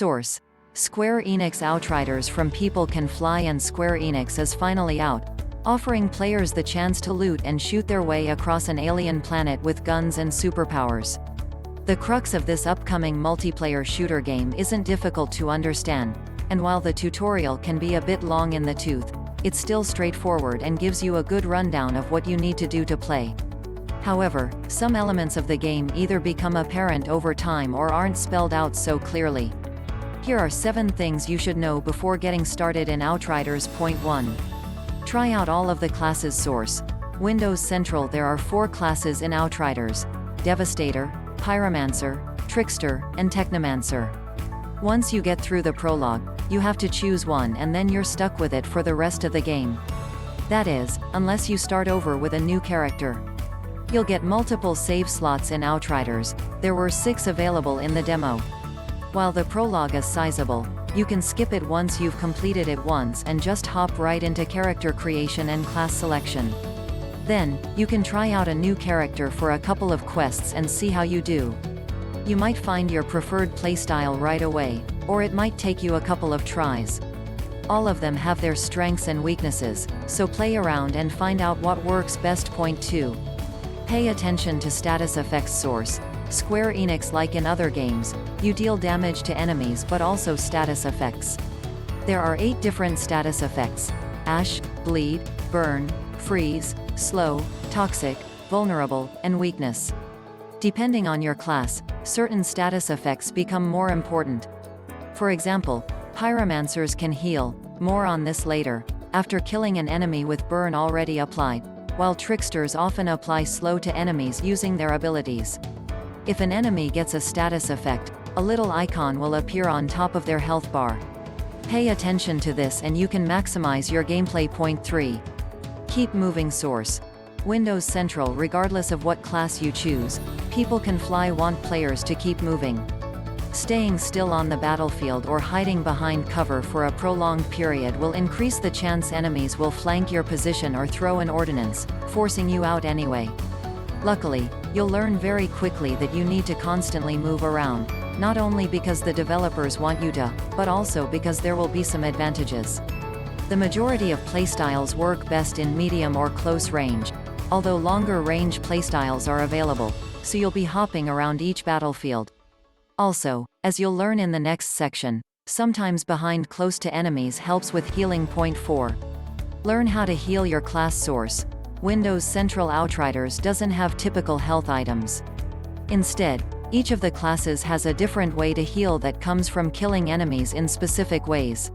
Source. Square Enix Outriders from People Can Fly and Square Enix is finally out, offering players the chance to loot and shoot their way across an alien planet with guns and superpowers. The crux of this upcoming multiplayer shooter game isn't difficult to understand, and while the tutorial can be a bit long in the tooth, it's still straightforward and gives you a good rundown of what you need to do to play. However, some elements of the game either become apparent over time or aren't spelled out so clearly. Here are 7 things you should know before getting started in Outriders. Point 1. Try out all of the classes source. Windows Central. There are 4 classes in Outriders: Devastator, Pyromancer, Trickster, and Technomancer. Once you get through the prologue, you have to choose one and then you're stuck with it for the rest of the game. That is, unless you start over with a new character. You'll get multiple save slots in Outriders. There were 6 available in the demo. While the prologue is sizeable, you can skip it once you've completed it once and just hop right into character creation and class selection. Then, you can try out a new character for a couple of quests and see how you do. You might find your preferred playstyle right away, or it might take you a couple of tries. All of them have their strengths and weaknesses, so play around and find out what works best. Point 2. Pay attention to status effects source. Square Enix, like in other games, you deal damage to enemies but also status effects. There are 8 different status effects: ash, bleed, burn, freeze, slow, toxic, vulnerable, and weakness. Depending on your class, certain status effects become more important. For example, Pyromancers can heal, more on this later, after killing an enemy with burn already applied, while Tricksters often apply slow to enemies using their abilities. If an enemy gets a status effect, a little icon will appear on top of their health bar. Pay attention to this and you can maximize your gameplay. Point 3. Keep moving source. Windows Central. Regardless of what class you choose, People Can Fly want players to keep moving. Staying still on the battlefield or hiding behind cover for a prolonged period will increase the chance enemies will flank your position or throw an ordinance, forcing you out anyway. Luckily, you'll learn very quickly that you need to constantly move around, not only because the developers want you to, but also because there will be some advantages. The majority of playstyles work best in medium or close range, although longer range playstyles are available, so you'll be hopping around each battlefield. Also, as you'll learn in the next section, sometimes behind close to enemies helps with healing. Point 4. Learn how to heal your class source. Windows Central Outriders doesn't have typical health items. Instead, each of the classes has a different way to heal that comes from killing enemies in specific ways.